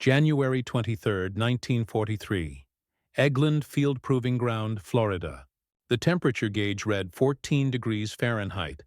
January 23, 1943. Eglin Field Proving Ground, Florida. The temperature gauge read 14 degrees Fahrenheit.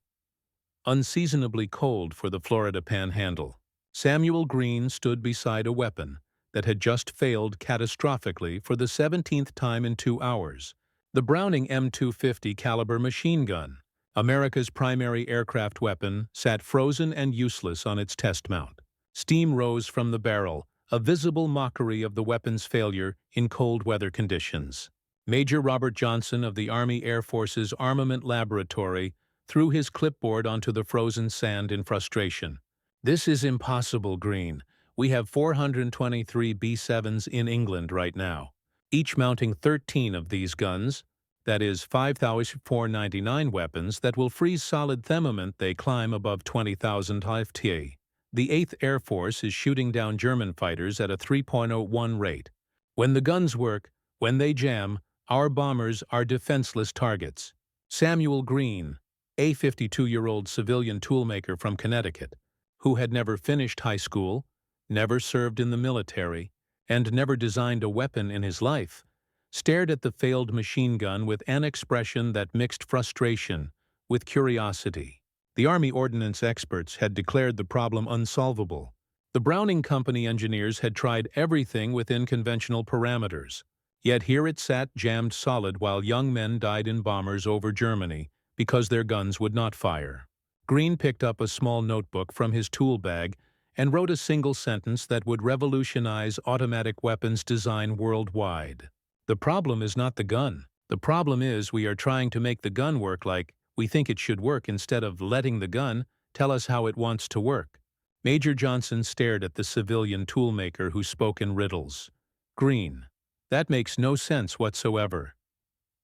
Unseasonably cold for the Florida Panhandle. Samuel Green stood beside a weapon that had just failed catastrophically for the 17th time in 2 hours. The Browning M250 caliber machine gun, America's primary aircraft weapon, sat frozen and useless on its test mount. Steam rose from the barrel, a visible mockery of the weapon's failure in cold weather conditions. Major Robert Johnson of the Army Air Force's Armament Laboratory threw his clipboard onto the frozen sand in frustration. "This is impossible, Green. We have 423 B-7s in England right now, each mounting 13 of these guns, that is 5,499 weapons that will freeze solid the moment they climb above 20,000 ft. The 8th Air Force is shooting down German fighters at a 3.01 rate. When the guns work, when they jam, our bombers are defenseless targets." Samuel Green, a 52-year-old civilian toolmaker from Connecticut, who had never finished high school, never served in the military, and never designed a weapon in his life, stared at the failed machine gun with an expression that mixed frustration with curiosity. The Army ordnance experts had declared the problem unsolvable. The Browning Company engineers had tried everything within conventional parameters, yet here it sat jammed solid while young men died in bombers over Germany because their guns would not fire. Green picked up a small notebook from his tool bag and wrote a single sentence that would revolutionize automatic weapons design worldwide. "The problem is not the gun. The problem is we are trying to make the gun work like we think it should work instead of letting the gun tell us how it wants to work." Major Johnson stared at the civilian toolmaker who spoke in riddles. "Green, that makes no sense whatsoever.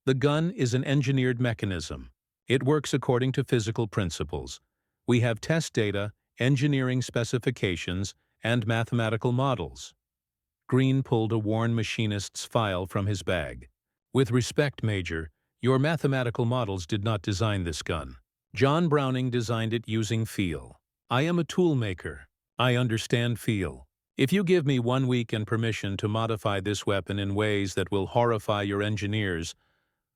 The gun is an engineered mechanism. It works according to physical principles. We have test data, engineering specifications, and mathematical models." Green pulled a worn machinist's file from his bag. "With respect, Major, your mathematical models did not design this gun. John Browning designed it using feel. I am a toolmaker. I understand feel. If you give me 1 week and permission to modify this weapon in ways that will horrify your engineers,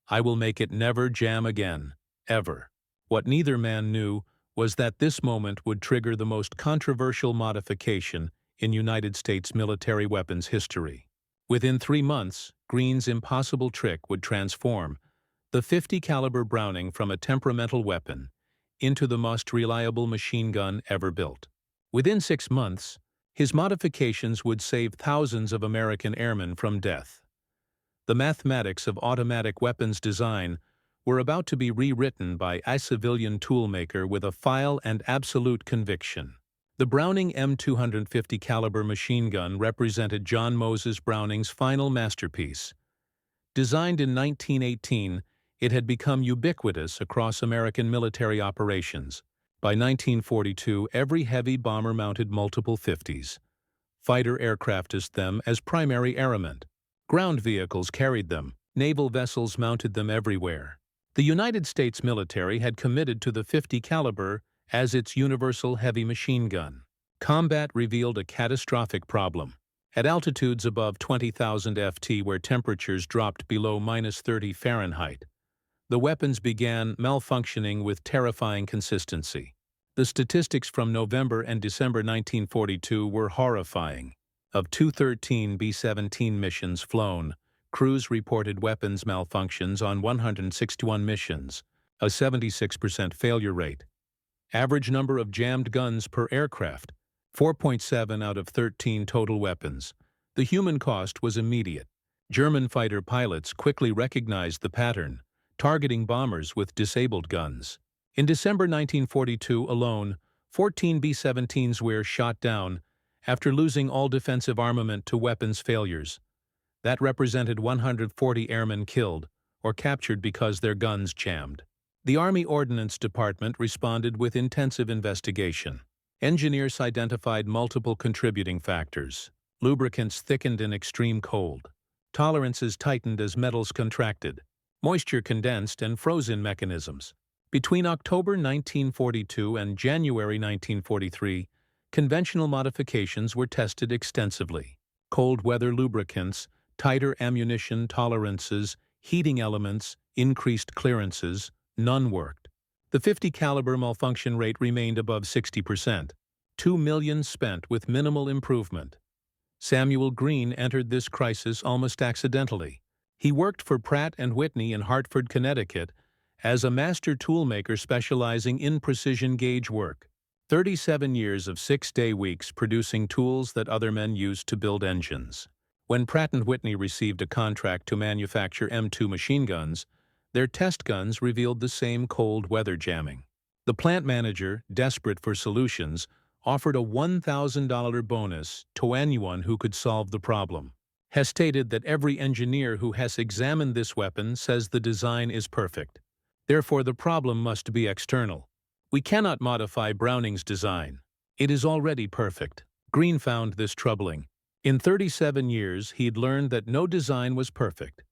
I will make it never jam again, ever." What neither man knew was that this moment would trigger the most controversial modification in United States military weapons history. Within 3 months, Green's impossible trick would transform the 50 caliber Browning from a temperamental weapon into the most reliable machine gun ever built. Within 6 months, his modifications would save thousands of American airmen from death. The mathematics of automatic weapons design were about to be rewritten by a civilian toolmaker with a file and absolute conviction. The Browning M250 caliber machine gun represented John Moses Browning's final masterpiece. Designed in 1918, it had become ubiquitous across American military operations. By 1942, every heavy bomber mounted multiple 50s. Fighter aircraft used them as primary armament. Ground vehicles carried them. Naval vessels mounted them everywhere. The United States military had committed to the 50 caliber as its universal heavy machine gun. Combat revealed a catastrophic problem. At altitudes above 20,000 ft where temperatures dropped below -30 Fahrenheit, the weapons began malfunctioning with terrifying consistency. The statistics from November and December 1942 were horrifying. Of 213 B-17 missions flown, crews reported weapons malfunctions on 161 missions, a 76% failure rate. Average number of jammed guns per aircraft, 4.7 out of 13 total weapons. The human cost was immediate. German fighter pilots quickly recognized the pattern, targeting bombers with disabled guns. In December 1942 alone, 14 B-17s were shot down after losing all defensive armament to weapons failures. That represented 140 airmen killed or captured because their guns jammed. The Army Ordnance Department responded with intensive investigation. Engineers identified multiple contributing factors. Lubricants thickened in extreme cold. Tolerances tightened as metals contracted. Moisture condensed and froze in mechanisms. Between October 1942 and January 1943, conventional modifications were tested extensively. Cold weather lubricants, tighter ammunition tolerances, heating elements, increased clearances, none worked. The 50 caliber malfunction rate remained above 60%. 2 million spent with minimal improvement. Samuel Green entered this crisis almost accidentally. He worked for Pratt Whitney in Hartford, Connecticut, as a master toolmaker specializing in precision gauge work. 37 years of 6-day weeks producing tools that other men used to build engines. When Pratt Whitney received a contract to manufacture M2 machine guns, their test guns revealed the same cold weather jamming. The plant manager, desperate for solutions, offered a $1,000 bonus to anyone who could solve the problem. Has stated that every engineer who has examined this weapon says the design is perfect. Therefore, the problem must be external. We cannot modify Browning's design. It is already perfect. Green found this troubling. In 37 years, he'd learned that no design was perfect.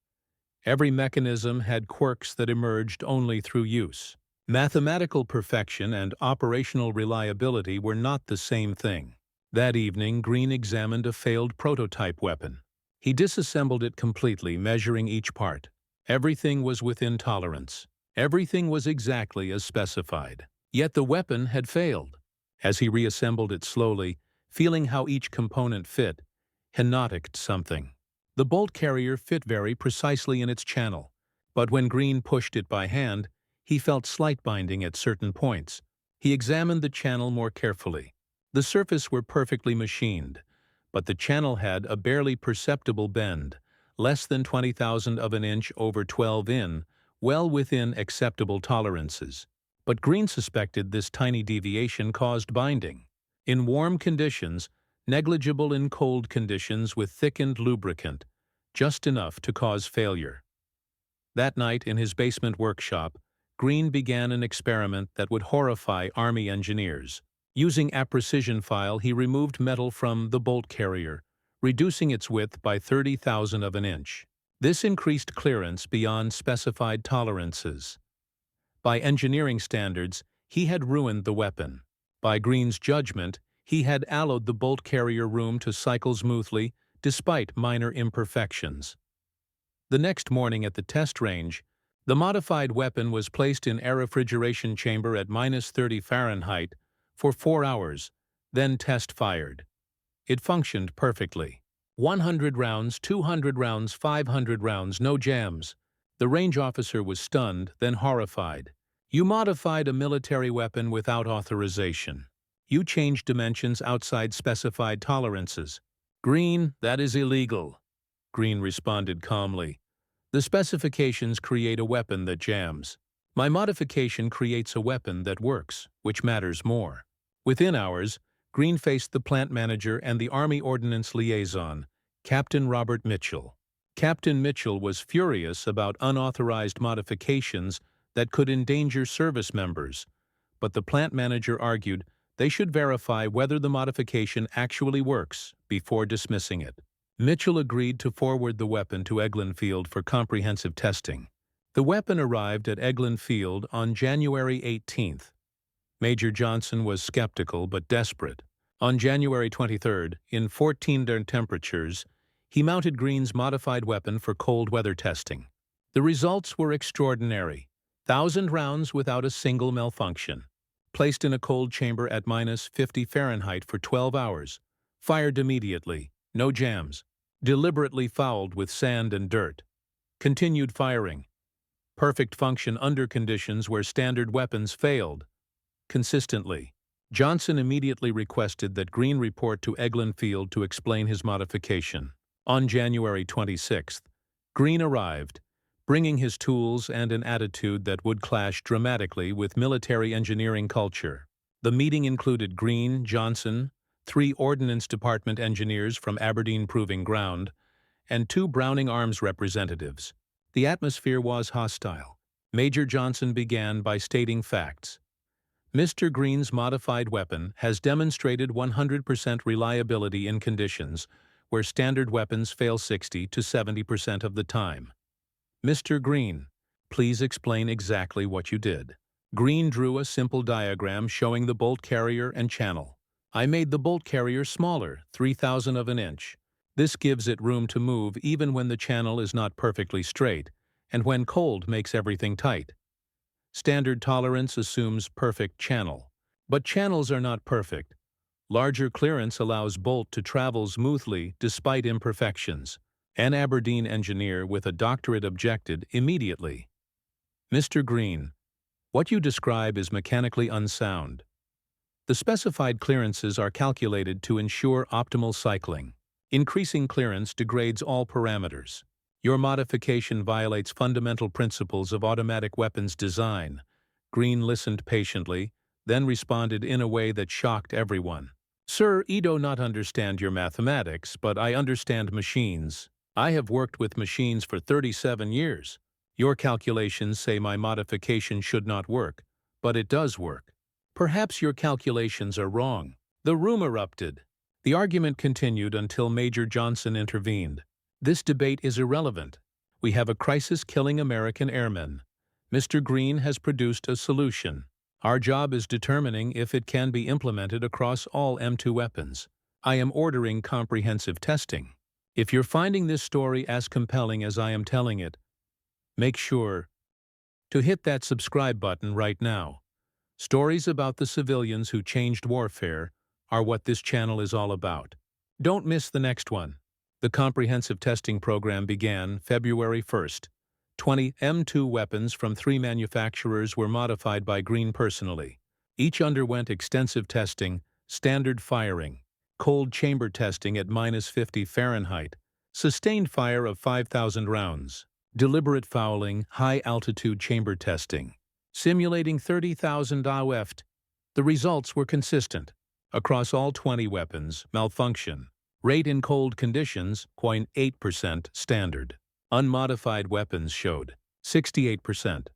Every mechanism had quirks that emerged only through use. Mathematical perfection and operational reliability were not the same thing. That evening, Green examined a failed prototype weapon. He disassembled it completely, measuring each part. Everything was within tolerance. Everything was exactly as specified. Yet the weapon had failed. As he reassembled it slowly, feeling how each component fit, he noticed something. The bolt carrier fit very precisely in its channel, but when Green pushed it by hand, he felt slight binding at certain points. He examined the channel more carefully. The surfaces were perfectly machined, but the channel had a barely perceptible bend, less than 0.020 of an inch over 12 in, well within acceptable tolerances. But Green suspected this tiny deviation caused binding. In warm conditions, negligible in cold conditions with thickened lubricant, just enough to cause failure. That night in his basement workshop, Green began an experiment that would horrify Army engineers. Using a precision file, he removed metal from the bolt carrier, reducing its width by 0.030 of an inch. This increased clearance beyond specified tolerances. By engineering standards, he had ruined the weapon. By Green's judgment, he had allowed the bolt carrier room to cycle smoothly despite minor imperfections. The next morning at the test range, the modified weapon was placed in air refrigeration chamber at -30 Fahrenheit for 4 hours, then test fired. It functioned perfectly. 100 rounds, 200 rounds, 500 rounds, no jams. The range officer was stunned, then horrified. You modified a military weapon without authorization. You changed dimensions outside specified tolerances. Green, that is illegal. Green responded calmly. The specifications create a weapon that jams. My modification creates a weapon that works, which matters more. Within hours, Green faced the plant manager and the Army Ordnance Liaison, Captain Robert Mitchell. Captain Mitchell was furious about unauthorized modifications that could endanger service members, but the plant manager argued they should verify whether the modification actually works before dismissing it. Mitchell agreed to forward the weapon to Eglin Field for comprehensive testing. The weapon arrived at Eglin Field on January 18th. Major Johnson was skeptical but desperate. On January 23rd, in 14 temperatures, he mounted Green's modified weapon for cold weather testing. The results were extraordinary. 1,000 rounds without a single malfunction. Placed in a cold chamber at -50 Fahrenheit for 12 hours. Fired immediately. No jams. Deliberately fouled with sand and dirt. Continued firing. Perfect function under conditions where standard weapons failed. Consistently. Johnson immediately requested that Green report to Eglin Field to explain his modification. On January 26th, Green arrived, bringing his tools and an attitude that would clash dramatically with military engineering culture. The meeting included Green, Johnson, 3 Ordnance Department engineers from Aberdeen Proving Ground, and 2 Browning Arms representatives. The atmosphere was hostile. Major Johnson began by stating facts. Mr. Green's modified weapon has demonstrated 100% reliability in conditions where standard weapons fail 60 to 70% of the time. Mr. Green, please explain exactly what you did. Green drew a simple diagram showing the bolt carrier and channel. I made the bolt carrier smaller, 0.030 of an inch. This gives it room to move even when the channel is not perfectly straight, and when cold makes everything tight. Standard tolerance assumes perfect channel. But channels are not perfect. Larger clearance allows bolt to travel smoothly despite imperfections. An Aberdeen engineer with a doctorate objected immediately. "Mr. Green, what you describe is mechanically unsound. The specified clearances are calculated to ensure optimal cycling. Increasing clearance degrades all parameters. Your modification violates fundamental principles of automatic weapons design." Green listened patiently, then responded in a way that shocked everyone. "Sir, I do not understand your mathematics, but I understand machines. I have worked with machines for 37 years. Your calculations say my modification should not work, but it does work. Perhaps your calculations are wrong." The room erupted. The argument continued until Major Johnson intervened. "This debate is irrelevant. We have a crisis killing American airmen. Mr. Green has produced a solution. Our job is determining if it can be implemented across all M2 weapons. I am ordering comprehensive testing. If you're finding this story as compelling as I am telling it, make sure to hit that subscribe button right now. Stories about the civilians who changed warfare are what this channel is all about. Don't miss the next one. The comprehensive testing program began February 1st. 20 M2 weapons from 3 manufacturers were modified by Green personally. Each underwent extensive testing, standard firing, cold chamber testing at -50 Fahrenheit, sustained fire of 5,000 rounds, deliberate fouling, high-altitude chamber testing, simulating 30,000 AWEFT. The results were consistent. Across all 20 weapons, malfunction rate in cold conditions, 0.8% standard. Unmodified weapons showed 68%.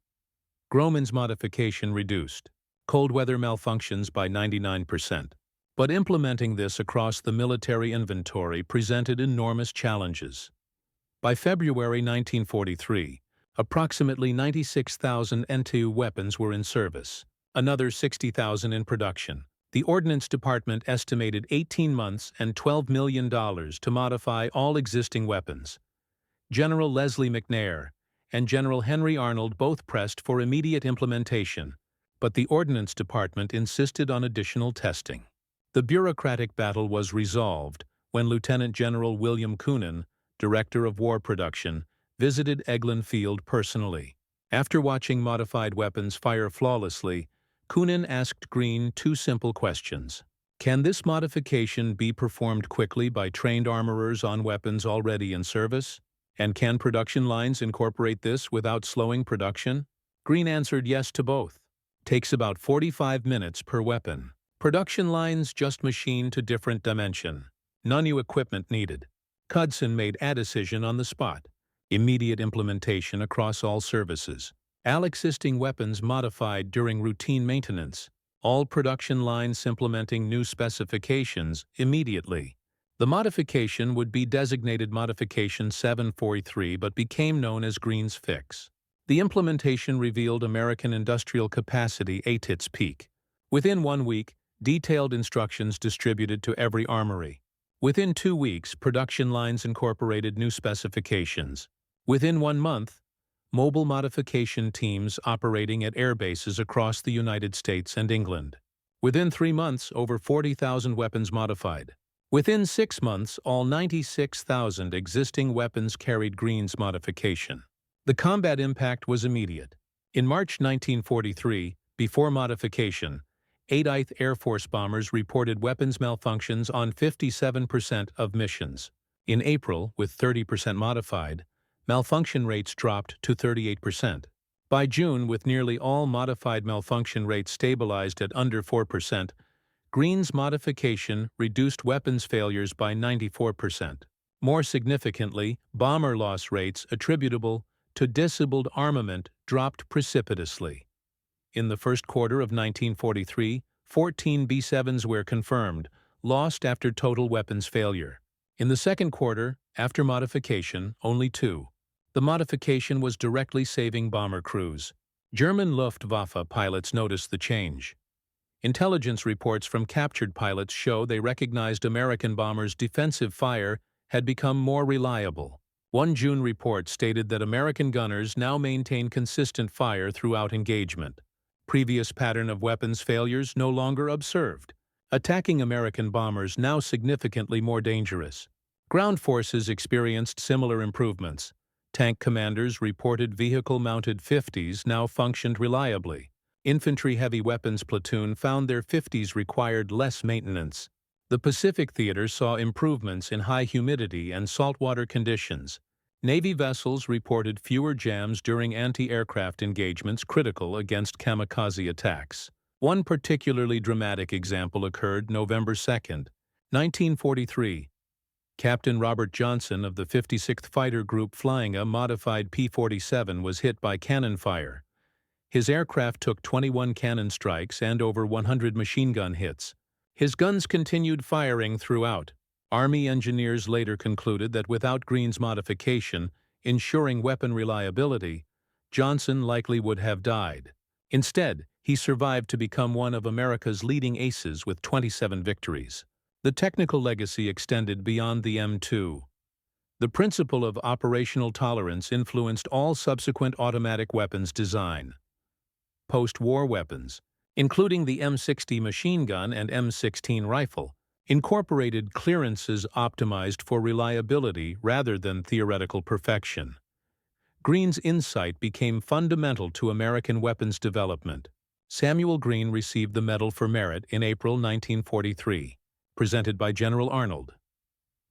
Grumman's modification reduced cold weather malfunctions by 99%. But implementing this across the military inventory presented enormous challenges. By February 1943, approximately 96,000 N2 weapons were in service, another 60,000 in production. The Ordnance Department estimated 18 months and $12 million to modify all existing weapons. General Leslie McNair and General Henry Arnold both pressed for immediate implementation, but the Ordnance Department insisted on additional testing. The bureaucratic battle was resolved when Lieutenant General William Coonan, Director of War Production, visited Eglin Field personally. After watching modified weapons fire flawlessly, Coonan asked Green 2 simple questions. Can this modification be performed quickly by trained armorers on weapons already in service? And can production lines incorporate this without slowing production? Green answered yes to both. Takes about 45 minutes per weapon. Production lines just machine to different dimension. No new equipment needed. Cudson made a decision on the spot. Immediate implementation across all services. All existing weapons modified during routine maintenance. All production lines implementing new specifications immediately. The modification would be designated Modification 743 but became known as Green's Fix. The implementation revealed American industrial capacity at its peak. Within 1 week, detailed instructions distributed to every armory. Within 2 weeks, production lines incorporated new specifications. Within 1 month, mobile modification teams operating at air bases across the United States and England. Within 3 months, over 40,000 weapons modified. Within 6 months, all 96,000 existing weapons carried Green's modification. The combat impact was immediate. In March 1943, before modification, 8th Air Force bombers reported weapons malfunctions on 57% of missions. In April, with 30% modified, malfunction rates dropped to 38%. By June, with nearly all modified malfunction rates stabilized at under 4%, Green's modification reduced weapons failures by 94%. More significantly, bomber loss rates attributable to disabled armament dropped precipitously. In the first quarter of 1943, 14 B-7s were confirmed, lost after total weapons failure. In the second quarter, after modification, only 2. The modification was directly saving bomber crews. German Luftwaffe pilots noticed the change. Intelligence reports from captured pilots show they recognized American bombers' defensive fire had become more reliable. One June report stated that American gunners now maintain consistent fire throughout engagement. Previous pattern of weapons failures no longer observed. Attacking American bombers now significantly more dangerous. Ground forces experienced similar improvements. Tank commanders reported vehicle-mounted 50s now functioned reliably. Infantry heavy weapons platoon found their 50s required less maintenance. The Pacific Theater saw improvements in high humidity and saltwater conditions. Navy vessels reported fewer jams during anti-aircraft engagements critical against kamikaze attacks. One particularly dramatic example occurred November 2, 1943. Captain Robert Johnson of the 56th Fighter Group flying a modified P-47 was hit by cannon fire. His aircraft took 21 cannon strikes and over 100 machine gun hits. His guns continued firing throughout. Army engineers later concluded that without Green's modification, ensuring weapon reliability, Johnson likely would have died. Instead, he survived to become one of America's leading aces with 27 victories. The technical legacy extended beyond the M2. The principle of operational tolerance influenced all subsequent automatic weapons design. Post-war weapons, including the M60 machine gun and M16 rifle, incorporated clearances optimized for reliability rather than theoretical perfection. Green's insight became fundamental to American weapons development. Samuel Green received the Medal for Merit in April 1943, presented by General Arnold.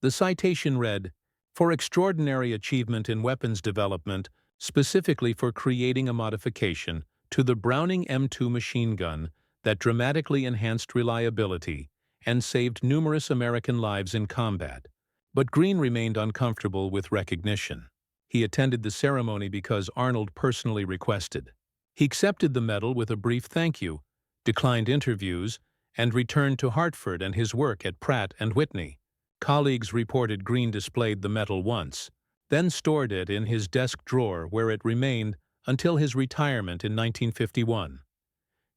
The citation read, "For extraordinary achievement in weapons development, specifically for creating a modification to the Browning M2 machine gun that dramatically enhanced reliability and saved numerous American lives in combat." But Green remained uncomfortable with recognition. He attended the ceremony because Arnold personally requested. He accepted the medal with a brief thank you, declined interviews, and returned to Hartford and his work at Pratt Whitney. Colleagues reported Green displayed the medal once, then stored it in his desk drawer where it remained until his retirement in 1951.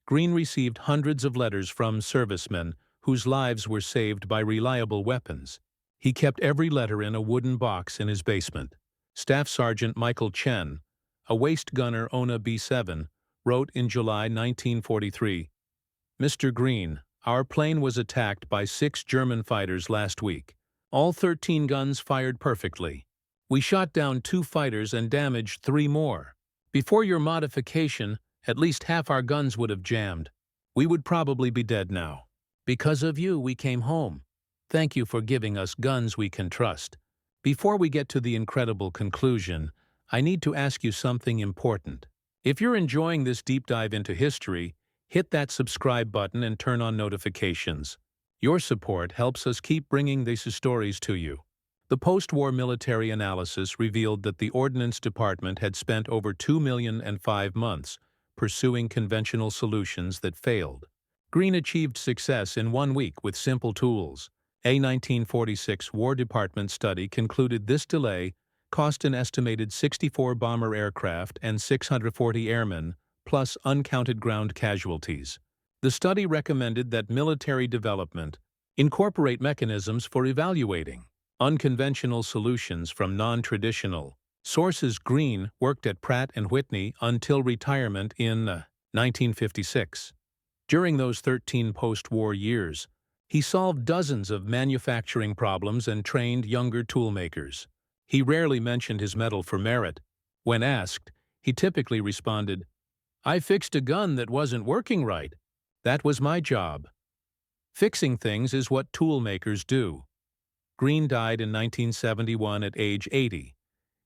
Green received hundreds of letters from servicemen whose lives were saved by reliable weapons. He kept every letter in a wooden box in his basement. Staff Sergeant Michael Chen, a waist gunner Ona B-7, wrote in July 1943, "Mr. Green, our plane was attacked by 6 German fighters last week. All 13 guns fired perfectly. We shot down 2 fighters and damaged 3 more. Before your modification, at least half our guns would have jammed. We would probably be dead now. Because of you, we came home. Thank you for giving us guns we can trust." Before we get to the incredible conclusion, I need to ask you something important. If you're enjoying this deep dive into history, hit that subscribe button and turn on notifications. Your support helps us keep bringing these stories to you. The post-war military analysis revealed that the Ordnance Department had spent over 2,005 months pursuing conventional solutions that failed. Green achieved success in 1 week with simple tools. A 1946 War Department study concluded this delay cost an estimated 64 bomber aircraft and 640 airmen, plus uncounted ground casualties. The study recommended that military development incorporate mechanisms for evaluating unconventional solutions from non-traditional sources. Green worked at Pratt Whitney until retirement in 1956. During those 13 post-war years, he solved dozens of manufacturing problems and trained younger toolmakers. He rarely mentioned his Medal for Merit. When asked, he typically responded, "I fixed a gun that wasn't working right. That was my job." Fixing things is what toolmakers do. Green died in 1971 at age 80.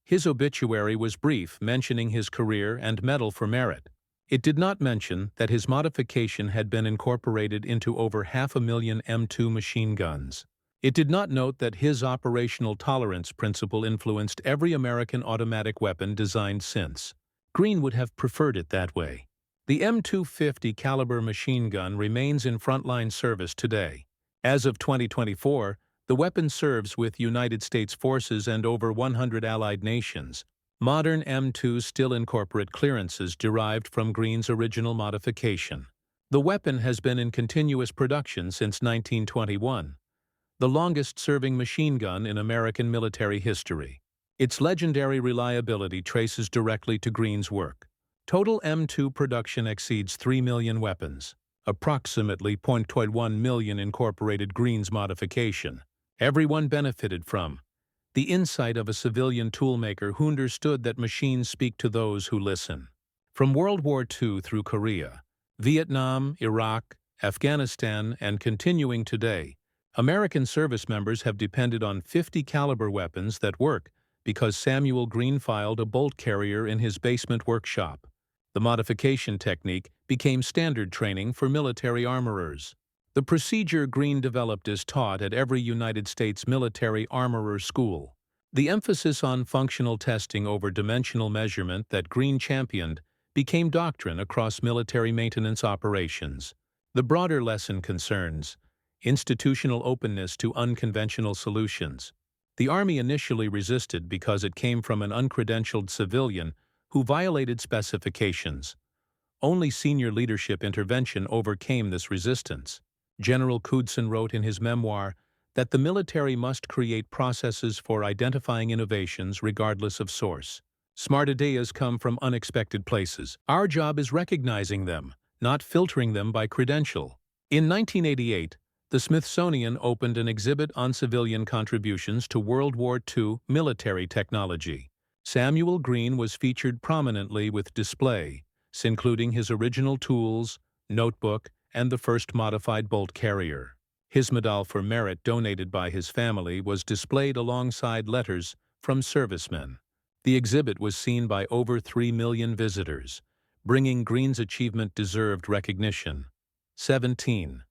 His obituary was brief, mentioning his career and Medal for Merit. It did not mention that his modification had been incorporated into over 500,000 M2 machine guns. It did not note that his operational tolerance principle influenced every American automatic weapon designed since. Green would have preferred it that way. The M250 caliber machine gun remains in frontline service today. As of 2024, the weapon serves with United States forces and over 100 allied nations. Modern M2s still incorporate clearances derived from Green's original modification. The weapon has been in continuous production since 1921. the longest-serving machine gun in American military history. Its legendary reliability traces directly to Green's work. Total M2 production exceeds 3 million weapons. Approximately 0.1 million incorporated Green's modification. Everyone benefited from the insight of a civilian toolmaker who understood that machines speak to those who listen. From World War II through Korea, Vietnam, Iraq, Afghanistan, and continuing today, American service members have depended on 50 caliber weapons that work because Samuel Green filed a bolt carrier in his basement workshop. The modification technique became standard training for military armorers. The procedure Green developed is taught at every United States military armorer school. The emphasis on functional testing over dimensional measurement that Green championed became doctrine across military maintenance operations. The broader lesson concerns institutional openness to unconventional solutions. The Army initially resisted because it came from an uncredentialed civilian who violated specifications. Only senior leadership intervention overcame this resistance. General Knudsen wrote in his memoir that the military must create processes for identifying innovations regardless of source. Smart ideas come from unexpected places. Our job is recognizing them, not filtering them by credential. In 1988, the Smithsonian opened an exhibit on civilian contributions to World War II military technology. Samuel Green was featured prominently with displays, including his original tools, notebook, and the first modified bolt carrier. His Medal for Merit donated by his family was displayed alongside letters from servicemen. The exhibit was seen by over 3 million visitors, bringing Green's achievement deserved recognition. 17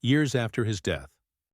years after his death,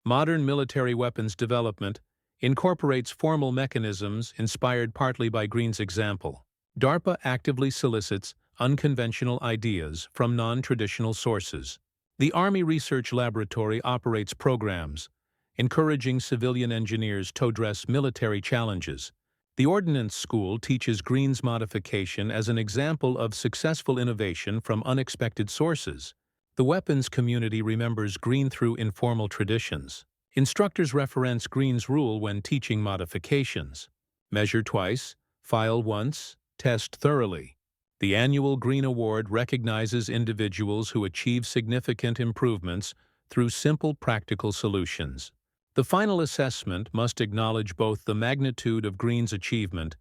modern military weapons development incorporates formal mechanisms inspired partly by Green's example. DARPA actively solicits unconventional ideas from non-traditional sources. The Army Research Laboratory operates programs encouraging civilian engineers to address military challenges. The Ordnance School teaches Green's modification as an example of successful innovation from unexpected sources. The weapons community remembers Green through informal traditions. Instructors reference Green's rule when teaching modifications. Measure twice, file once, test thoroughly. The annual Green Award recognizes individuals who achieve significant improvements through simple practical solutions. The final assessment must acknowledge both the magnitude of Green's achievement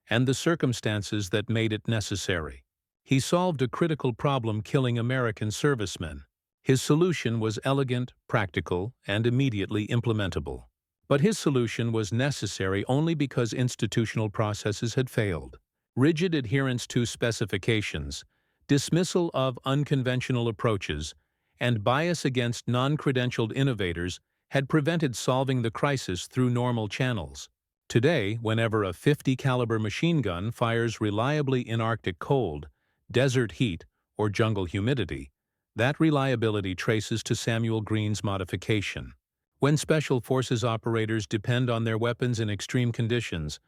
and the circumstances that made it necessary. He solved a critical problem killing American servicemen. His solution was elegant, practical, and immediately implementable. But his solution was necessary only because institutional processes had failed. Rigid adherence to specifications, dismissal of unconventional approaches, and bias against non-credentialed innovators had prevented solving the crisis through normal channels. Today, whenever a 50 caliber machine gun fires reliably in Arctic cold, desert heat, or jungle humidity, that reliability traces to Samuel Green's modification. When Special Forces operators depend on their weapons in extreme conditions,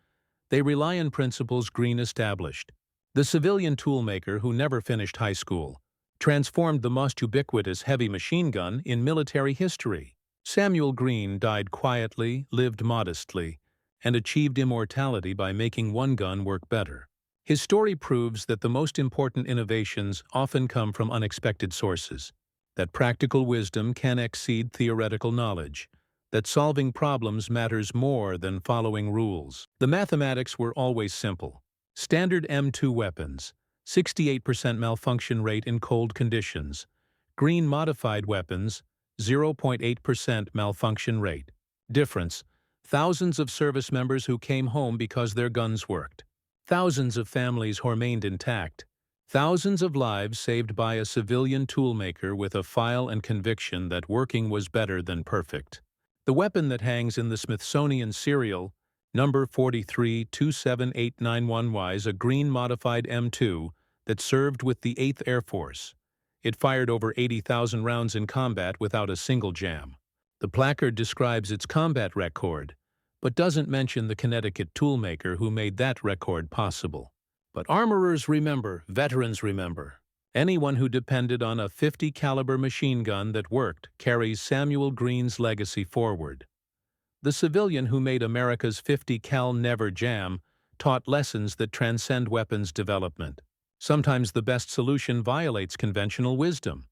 they rely on principles Green established. The civilian toolmaker who never finished high school transformed the most ubiquitous heavy machine gun in military history. Samuel Green died quietly, lived modestly, and achieved immortality by making one gun work better. His story proves that the most important innovations often come from unexpected sources, that practical wisdom can exceed theoretical knowledge, that solving problems matters more than following rules. The mathematics were always simple. Standard M2 weapons, 68% malfunction rate in cold conditions. Green modified weapons, 0.8% malfunction rate. Difference: thousands of service members who came home because their guns worked. Thousands of families remained intact. Thousands of lives saved by a civilian toolmaker with a file and conviction that working was better than perfect. The weapon that hangs in the Smithsonian serial, number 4327891Y, is a Green modified M2 that served with the 8th Air Force. It fired over 80,000 rounds in combat without a single jam. The placard describes its combat record, but doesn't mention the Connecticut toolmaker who made that record possible. But armorers remember, veterans remember. Anyone who depended on a 50 caliber machine gun that worked carries Samuel Green's legacy forward. The civilian who made America's 50 cal never jam taught lessons that transcend weapons development. Sometimes the best solution violates conventional wisdom.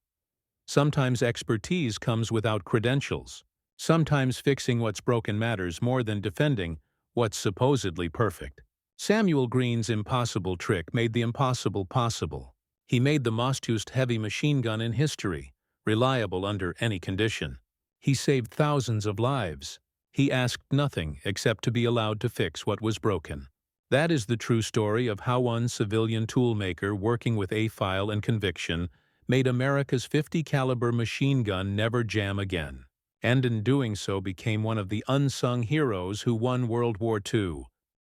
Sometimes expertise comes without credentials. Sometimes fixing what's broken matters more than defending what's supposedly perfect. Samuel Green's impossible trick made the impossible possible. He made the most used heavy machine gun in history, reliable under any condition. He saved thousands of lives. He asked nothing except to be allowed to fix what was broken. That is the true story of how one civilian toolmaker working with a file and conviction made America's 50 caliber machine gun never jam again, and in doing so became one of the unsung heroes who won World War II.